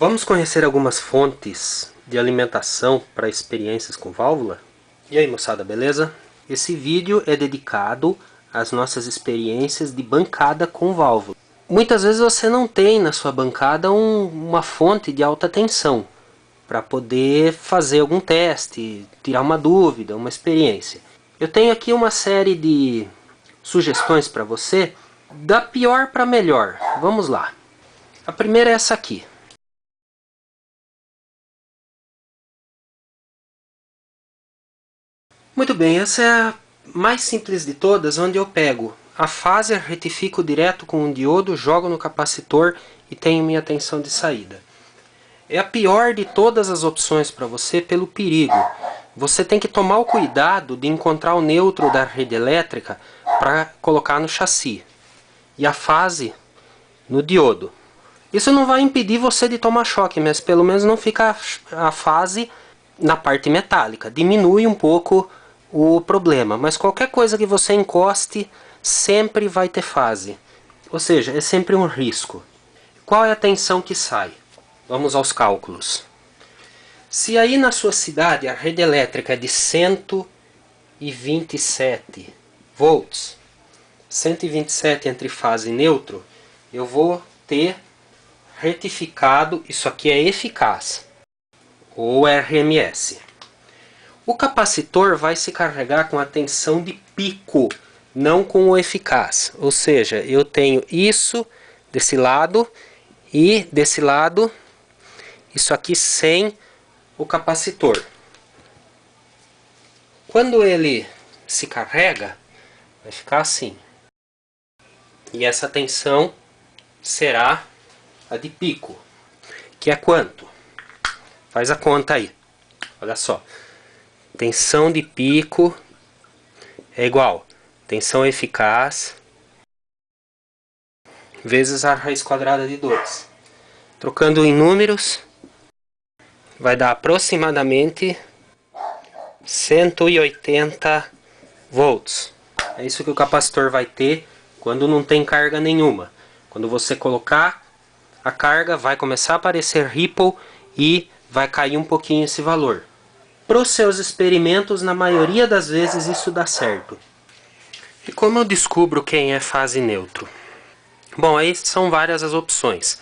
Vamos conhecer algumas fontes de alimentação para experiências com válvula? E aí, moçada, beleza? Esse vídeo é dedicado às nossas experiências de bancada com válvula. Muitas vezes você não tem na sua bancada uma fonte de alta tensão para poder fazer algum teste, tirar uma dúvida, uma experiência. Eu tenho aqui uma série de sugestões para você, da pior para melhor. Vamos lá. A primeira é essa aqui. Muito bem, essa é a mais simples de todas, onde eu pego a fase, retifico direto com um diodo, jogo no capacitor e tenho minha tensão de saída. É a pior de todas as opções para você pelo perigo. Você tem que tomar o cuidado de encontrar o neutro da rede elétrica para colocar no chassi e a fase no diodo. Isso não vai impedir você de tomar choque, mas pelo menos não fica a fase na parte metálica. Diminui um pouco o problema, mas qualquer coisa que você encoste sempre vai ter fase. Ou seja, é sempre um risco. Qual é a tensão que sai? Vamos aos cálculos. Se aí na sua cidade a rede elétrica é de 127 volts, 127 entre fase e neutro, eu vou ter retificado, isso aqui é eficaz, ou RMS. O capacitor vai se carregar com a tensão de pico, não com o eficaz. Ou seja, eu tenho isso desse lado e desse lado, isso aqui sem o capacitor. Quando ele se carrega, vai ficar assim. E essa tensão será a de pico, que é quanto? Faz a conta aí. Olha só. Tensão de pico é igual tensão eficaz vezes a raiz quadrada de 2. Trocando em números, vai dar aproximadamente 180 volts. É isso que o capacitor vai ter quando não tem carga nenhuma. Quando você colocar a carga, vai começar a aparecer ripple e vai cair um pouquinho esse valor. Para os seus experimentos, na maioria das vezes isso dá certo. E como eu descubro quem é fase neutro? Bom, aí são várias as opções.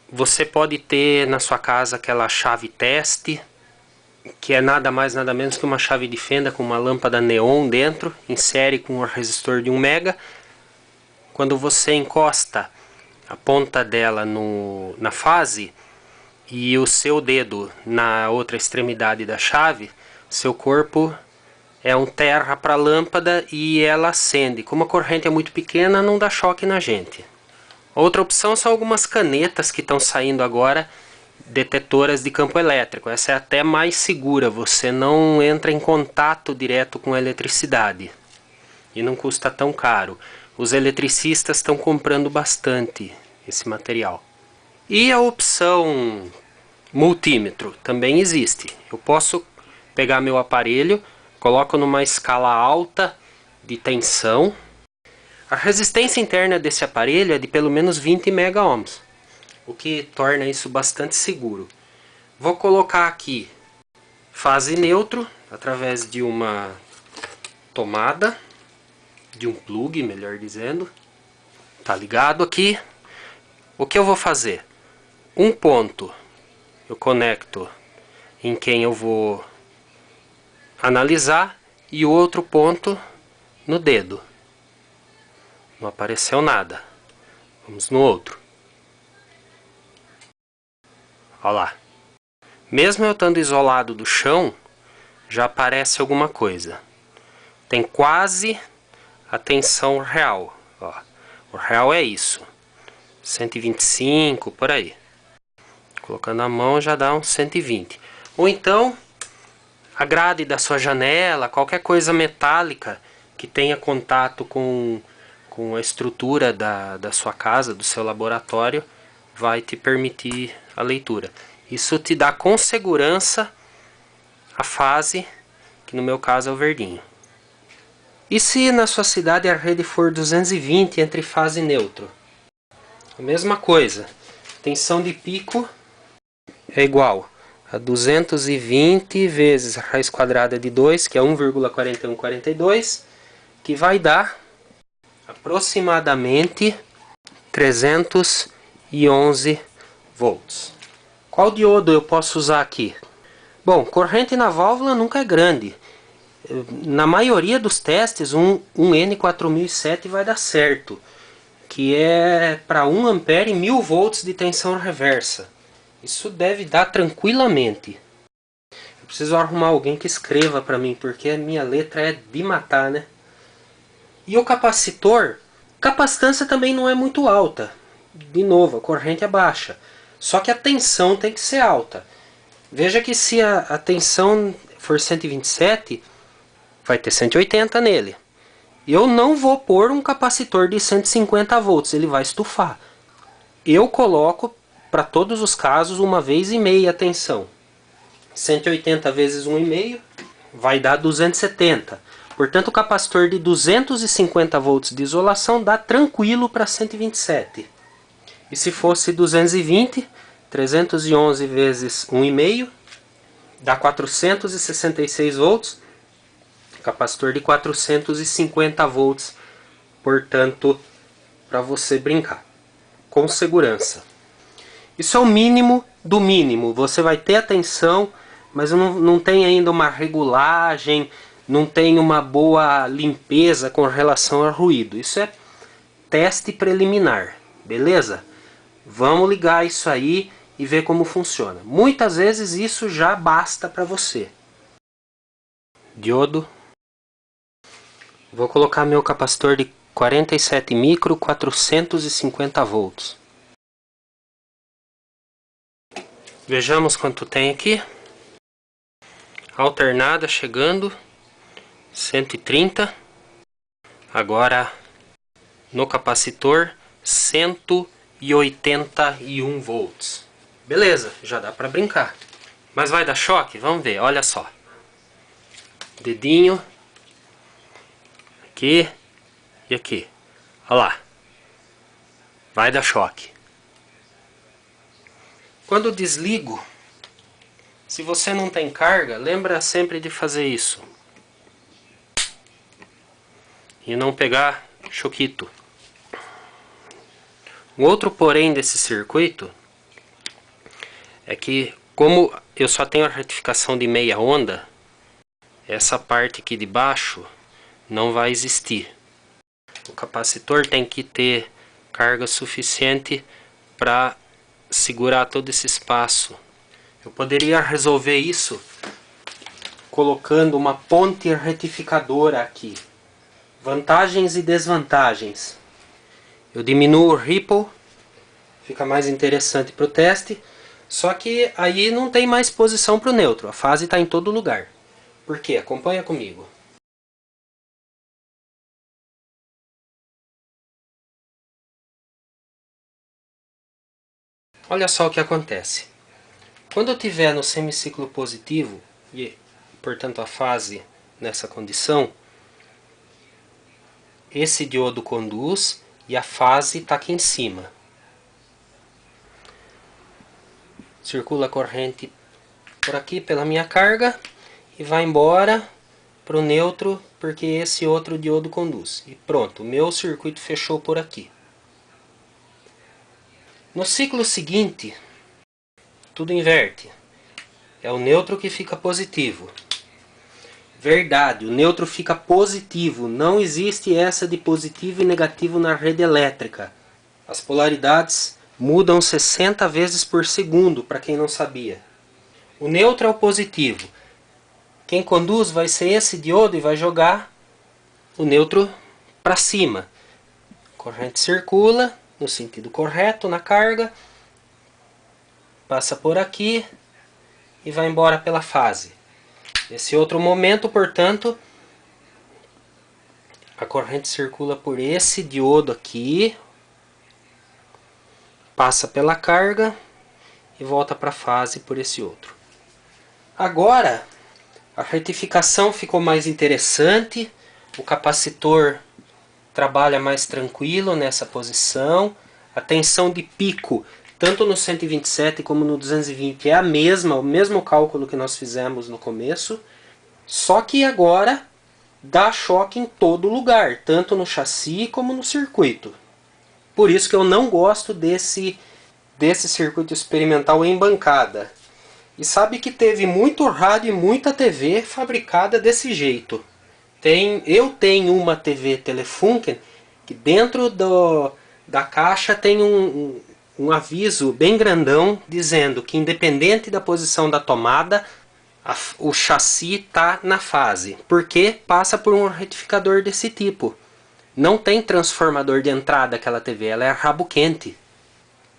Você pode ter na sua casa aquela chave teste, que é nada mais nada menos que uma chave de fenda com uma lâmpada neon dentro, em série com um resistor de 1 mega. Quando você encosta a ponta dela na fase e o seu dedo na outra extremidade da chave, seu corpo é um terra para a lâmpada e ela acende. Como a corrente é muito pequena, não dá choque na gente. Outra opção são algumas canetas que estão saindo agora, detetoras de campo elétrico. Essa é até mais segura, você não entra em contato direto com a eletricidade e não custa tão caro. Os eletricistas estão comprando bastante esse material. E a opção multímetro também existe. Eu posso pegar meu aparelho, coloco numa escala alta de tensão. A resistência interna desse aparelho é de pelo menos 20 mega ohms, o que torna isso bastante seguro. Vou colocar aqui fase neutro através de uma tomada, de um plug, melhor dizendo. Tá ligado aqui. O que eu vou fazer? Um ponto eu conecto em quem eu vou analisar e o outro ponto no dedo. Não apareceu nada. Vamos no outro. Olha lá. Mesmo eu estando isolado do chão, já aparece alguma coisa. Tem quase a tensão real. Ó, o real é isso. 125, por aí. Colocando a mão já dá uns 120. Ou então, a grade da sua janela, qualquer coisa metálica que tenha contato com a estrutura da sua casa, do seu laboratório, vai te permitir a leitura. Isso te dá com segurança a fase, que no meu caso é o verdinho. E se na sua cidade a rede for 220 entre fase e neutro? A mesma coisa. Tensão de pico é igual a 220 vezes a raiz quadrada de 2, que é 1,4142, que vai dar aproximadamente 311 volts. Qual diodo eu posso usar aqui? Bom, corrente na válvula nunca é grande. Na maioria dos testes, um N4007 vai dar certo, que é para 1 ampere e 1000 volts de tensão reversa. Isso deve dar tranquilamente. Eu preciso arrumar alguém que escreva para mim, porque a minha letra é de matar, né? E o capacitor, capacitância também não é muito alta. De novo, a corrente é baixa. Só que a tensão tem que ser alta. Veja que se a tensão for 127, vai ter 180 nele. Eu não vou pôr um capacitor de 150 volts, ele vai estufar. Eu coloco, para todos os casos, 1,5 a tensão. 180 vezes 1,5 vai dar 270. Portanto, o capacitor de 250 volts de isolação dá tranquilo para 127. E se fosse 220, 311 vezes 1,5 dá 466 volts. Capacitor de 450 volts, portanto, para você brincar com segurança. Isso é o mínimo do mínimo. Você vai ter a tensão, mas não tem ainda uma regulagem, não tem uma boa limpeza com relação ao ruído. Isso é teste preliminar, beleza? Vamos ligar isso aí e ver como funciona. Muitas vezes isso já basta para você. Diodo. Vou colocar meu capacitor de 47 micro, 450 volts. Vejamos quanto tem aqui. Alternada chegando, 130. Agora no capacitor 181 volts. Beleza, já dá para brincar. Mas vai dar choque? Vamos ver, olha só. Dedinho. Aqui e aqui. Olha lá. Vai dar choque. Quando desligo, se você não tem carga, lembra sempre de fazer isso. E não pegar choquito. Um outro porém desse circuito é que, como eu só tenho a retificação de meia onda, essa parte aqui de baixo não vai existir. O capacitor tem que ter carga suficiente para segurar todo esse espaço. Eu poderia resolver isso colocando uma ponte retificadora aqui. Vantagens e desvantagens. Eu diminuo o ripple, fica mais interessante para o teste, só que aí não tem mais posição para o neutro, a fase está em todo lugar. Por quê? Acompanha comigo. Olha só o que acontece. Quando eu estiver no semiciclo positivo, e portanto a fase nessa condição, esse diodo conduz e a fase está aqui em cima. Circula a corrente por aqui pela minha carga e vai embora para o neutro porque esse outro diodo conduz. E pronto, o meu circuito fechou por aqui. No ciclo seguinte, tudo inverte. É o neutro que fica positivo. Verdade, o neutro fica positivo. Não existe essa de positivo e negativo na rede elétrica. As polaridades mudam 60 vezes por segundo, para quem não sabia. O neutro é o positivo. Quem conduz vai ser esse diodo e vai jogar o neutro para cima. A corrente circula no sentido correto, na carga, passa por aqui e vai embora pela fase. Nesse outro momento, portanto, a corrente circula por esse diodo aqui, passa pela carga e volta para a fase por esse outro. Agora, a retificação ficou mais interessante, o capacitor trabalha mais tranquilo nessa posição, a tensão de pico tanto no 127 como no 220 é o mesmo cálculo que nós fizemos no começo, só que agora dá choque em todo lugar, tanto no chassi como no circuito. Por isso que eu não gosto desse circuito experimental em bancada. E sabe que teve muito rádio e muita TV fabricada desse jeito. Eu tenho uma TV Telefunken que dentro da caixa tem um aviso bem grandão dizendo que independente da posição da tomada, o chassi está na fase, porque passa por um retificador desse tipo. Não tem transformador de entrada aquela TV, ela é rabo quente.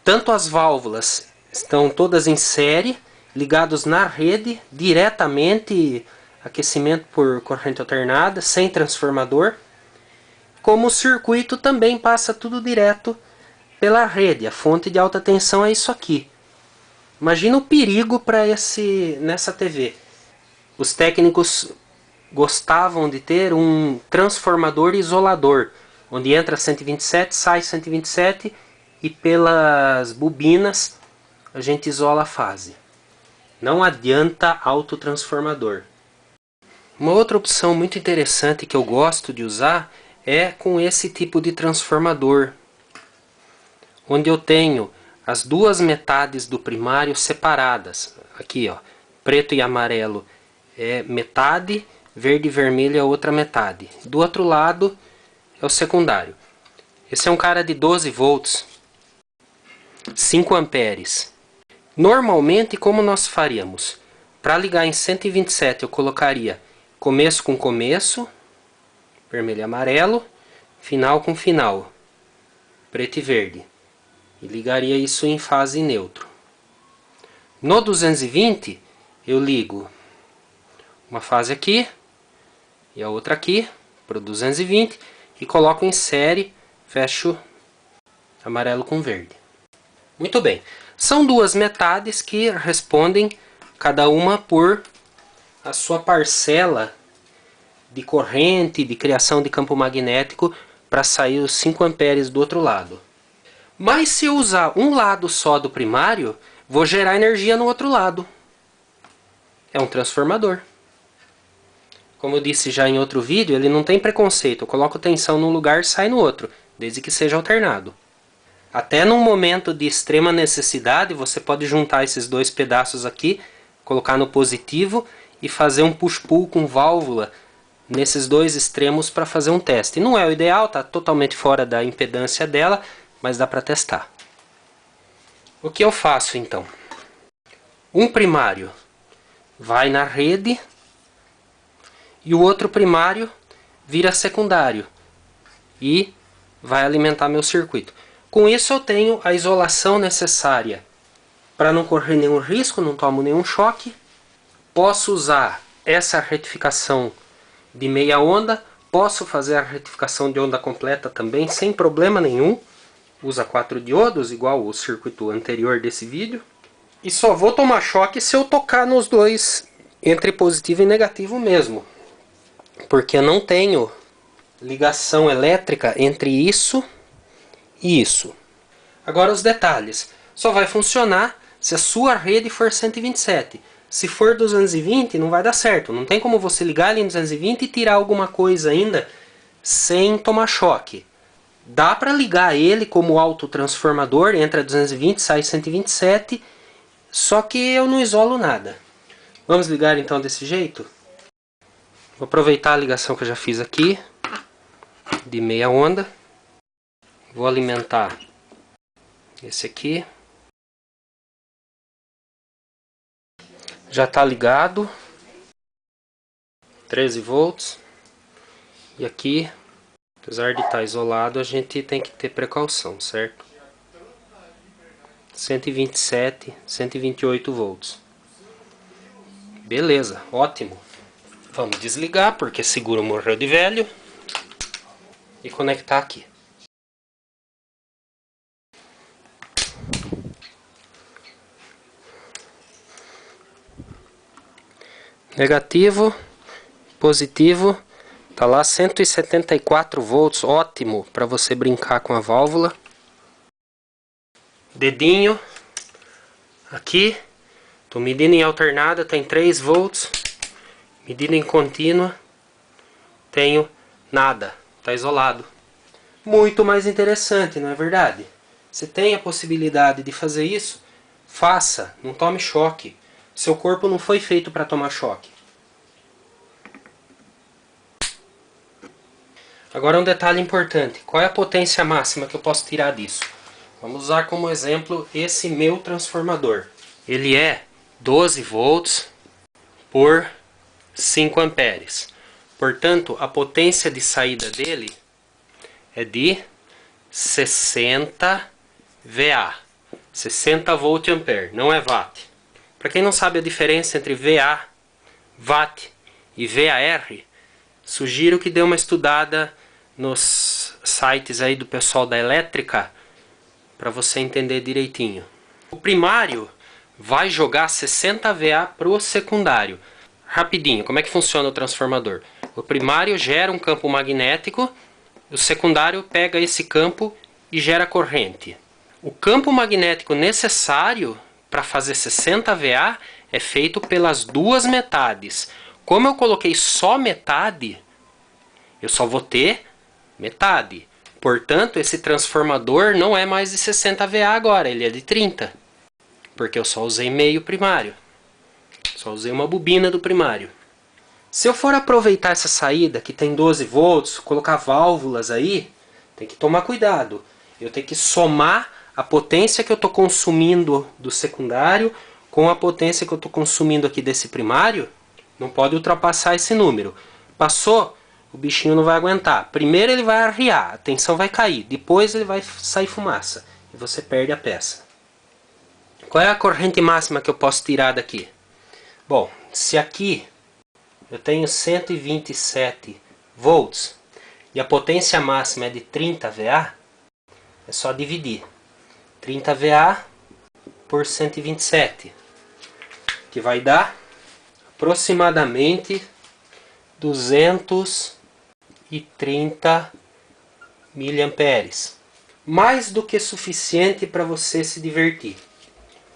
Tanto as válvulas estão todas em série, ligados na rede, diretamente, aquecimento por corrente alternada, sem transformador, como o circuito também passa tudo direto pela rede. A fonte de alta tensão é isso aqui. Imagina o perigo para nessa TV. Os técnicos gostavam de ter um transformador isolador, onde entra 127, sai 127 e pelas bobinas a gente isola a fase. Não adianta autotransformador. Uma outra opção muito interessante que eu gosto de usar é com esse tipo de transformador, onde eu tenho as duas metades do primário separadas. Aqui, ó, preto e amarelo é metade, verde e vermelho é outra metade. Do outro lado é o secundário. Esse é um cara de 12 volts, 5 amperes. Normalmente, como nós faríamos? Para ligar em 127 eu colocaria começo com começo, vermelho e amarelo, final com final, preto e verde. E ligaria isso em fase neutro. No 220 eu ligo uma fase aqui e a outra aqui para o 220 e coloco em série, fecho amarelo com verde. Muito bem, são duas metades que respondem cada uma por a sua parcela de corrente, de criação de campo magnético para sair os 5 amperes do outro lado. Mas se eu usar um lado só do primário, vou gerar energia no outro lado. É um transformador. Como eu disse já em outro vídeo, ele não tem preconceito. Eu coloco tensão num lugar e sai no outro, desde que seja alternado. Até num momento de extrema necessidade, você pode juntar esses dois pedaços aqui, colocar no positivo e fazer um push-pull com válvula nesses dois extremos para fazer um teste. Não é o ideal, está totalmente fora da impedância dela, mas dá para testar. O que eu faço então? Um primário vai na rede e o outro primário vira secundário e vai alimentar meu circuito. Com isso eu tenho a isolação necessária para não correr nenhum risco, não tomo nenhum choque. Posso usar essa retificação de meia onda, posso fazer a retificação de onda completa também sem problema nenhum. Usa 4 diodos, igual o circuito anterior desse vídeo. E só vou tomar choque se eu tocar nos dois entre positivo e negativo mesmo. Porque eu não tenho ligação elétrica entre isso e isso. Agora os detalhes. Só vai funcionar se a sua rede for 127. Se for 220 não vai dar certo. Não tem como você ligar ali em 220 e tirar alguma coisa ainda sem tomar choque. Dá para ligar ele como autotransformador, entra 220, sai 127, só que eu não isolo nada. Vamos ligar então desse jeito? Vou aproveitar a ligação que eu já fiz aqui, de meia onda. Vou alimentar esse aqui. Já está ligado. 13 volts. E aqui, apesar de estar isolado, a gente tem que ter precaução, certo? 127, 128 volts. Beleza, ótimo. Vamos desligar, porque seguro morreu de velho. E conectar aqui. Negativo, positivo, tá lá 174 volts, ótimo para você brincar com a válvula. Dedinho Aqui, estou medindo em alternada, tem 3 volts. Medida em contínua, tenho nada, está isolado. Muito mais interessante, não é verdade? Você tem a possibilidade de fazer isso? Faça, não tome choque. Seu corpo não foi feito para tomar choque. Agora um detalhe importante. Qual é a potência máxima que eu posso tirar disso? Vamos usar como exemplo esse meu transformador. Ele é 12 volts por 5 amperes. Portanto, a potência de saída dele é de 60 VA. 60 volt ampere, não é watt. Para quem não sabe a diferença entre VA, watt e VAR, sugiro que dê uma estudada nos sites aí do pessoal da elétrica para você entender direitinho. O primário vai jogar 60 VA para o secundário. Rapidinho, como é que funciona o transformador? O primário gera um campo magnético, o secundário pega esse campo e gera corrente. O campo magnético necessário para fazer 60 VA é feito pelas duas metades. Como eu coloquei só metade, eu só vou ter metade. Portanto, esse transformador não é mais de 60 VA agora, ele é de 30. Porque eu só usei meio primário. Só usei uma bobina do primário. Se eu for aproveitar essa saída que tem 12 volts, colocar válvulas aí, tem que tomar cuidado. Eu tenho que somar a potência que eu estou consumindo do secundário com a potência que eu estou consumindo aqui desse primário. Não pode ultrapassar esse número. Passou, o bichinho não vai aguentar. Primeiro ele vai arriar, a tensão vai cair. Depois ele vai sair fumaça. E você perde a peça. Qual é a corrente máxima que eu posso tirar daqui? Bom, se aqui eu tenho 127 volts e a potência máxima é de 30 VA, é só dividir 30 VA por 127, que vai dar aproximadamente 230 miliamperes. Mais do que suficiente para você se divertir.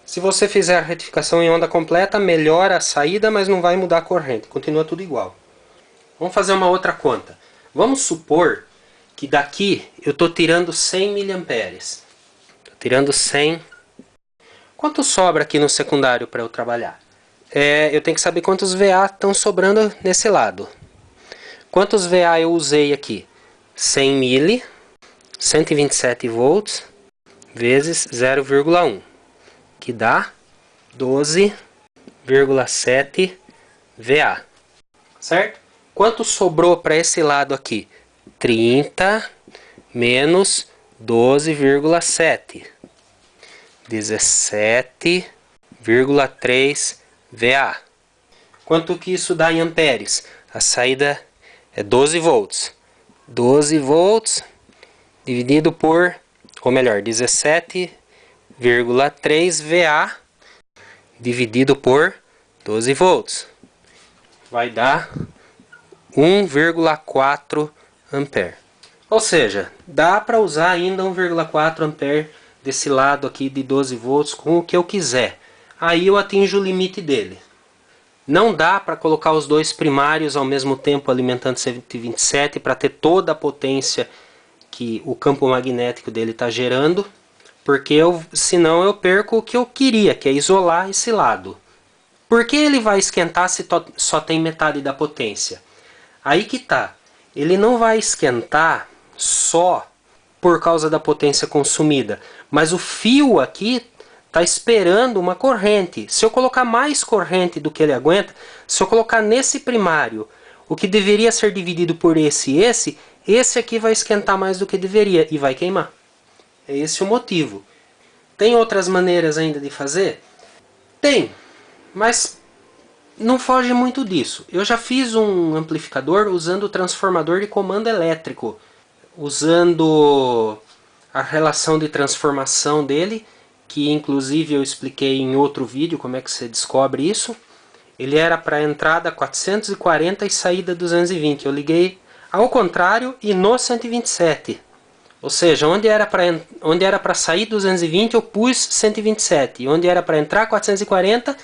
Se você fizer a retificação em onda completa, melhora a saída, mas não vai mudar a corrente. Continua tudo igual. Vamos fazer uma outra conta. Vamos supor que daqui eu estou tirando 100 miliamperes. Estou tirando 100. Quanto sobra aqui no secundário para eu trabalhar? Eu tenho que saber quantos VA estão sobrando nesse lado. Quantos VA eu usei aqui? 100 mili, 127 volts, vezes 0,1. Que dá 12,7 VA. Certo? Quanto sobrou para esse lado aqui? 30 menos 12,7. 17,3 VA. Quanto que isso dá em amperes? A saída é 12 volts. 12 volts dividido por, ou melhor, 17,3 VA dividido por 12 volts. Vai dar 1,4 ampere. Ou seja, dá para usar ainda 1,4 ampere desse lado aqui de 12 volts com o que eu quiser. Aí eu atinjo o limite dele. Não dá para colocar os dois primários ao mesmo tempo alimentando 127 para ter toda a potência que o campo magnético dele está gerando, porque senão eu perco o que eu queria, que é isolar esse lado. Por que ele vai esquentar se só tem metade da potência? Aí que tá. Ele não vai esquentar só por causa da potência consumida, mas o fio aqui está esperando uma corrente. Se eu colocar mais corrente do que ele aguenta, se eu colocar nesse primário, o que deveria ser dividido por esse aqui vai esquentar mais do que deveria e vai queimar. É esse o motivo. Tem outras maneiras ainda de fazer? Tem, mas não foge muito disso. Eu já fiz um amplificador usando o transformador de comando elétrico, usando a relação de transformação dele, que inclusive eu expliquei em outro vídeo como é que você descobre isso. Ele era para entrada 440 e saída 220. Eu liguei ao contrário e no 127. Ou seja, onde era para sair 220 eu pus 127. E onde era para entrar 440,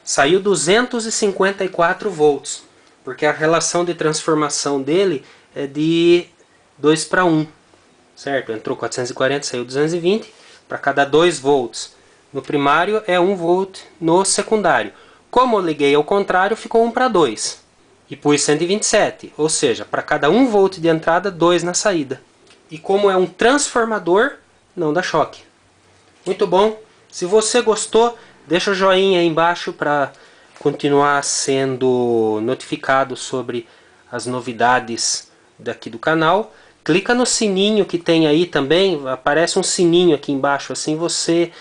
saiu 254 volts. Porque a relação de transformação dele é de 2 para 1. Certo? Entrou 440, saiu 220. Para cada 2 volts no primário é 1 volt no secundário. Como eu liguei ao contrário, ficou 1 para 2. E pus 127. Ou seja, para cada 1 volt de entrada, 2 na saída. E como é um transformador, não dá choque. Muito bom. Se você gostou, deixa o joinha aí embaixo para continuar sendo notificado sobre as novidades daqui do canal. Clica no sininho que tem aí também, aparece um sininho aqui embaixo, assim você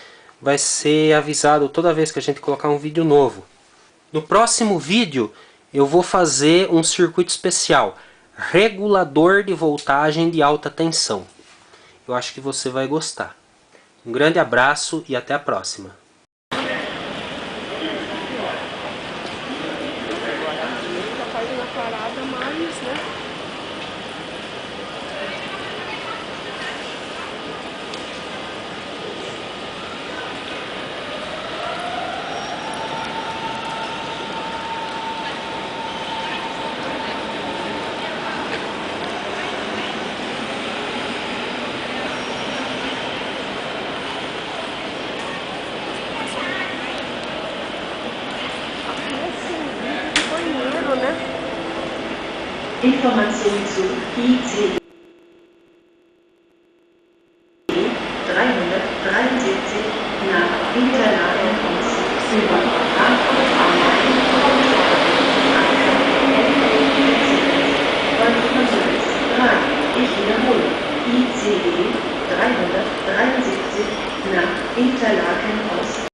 vai ser avisado toda vez que a gente colocar um vídeo novo. No próximo vídeo eu vou fazer um circuito especial, regulador de voltagem de alta tensão. Eu acho que você vai gostar. Um grande abraço e até a próxima. Information zu ICE 373 nach Interlaken aus über Frankfurt am Main Ich wiederhole, ICE 373 nach Interlaken aus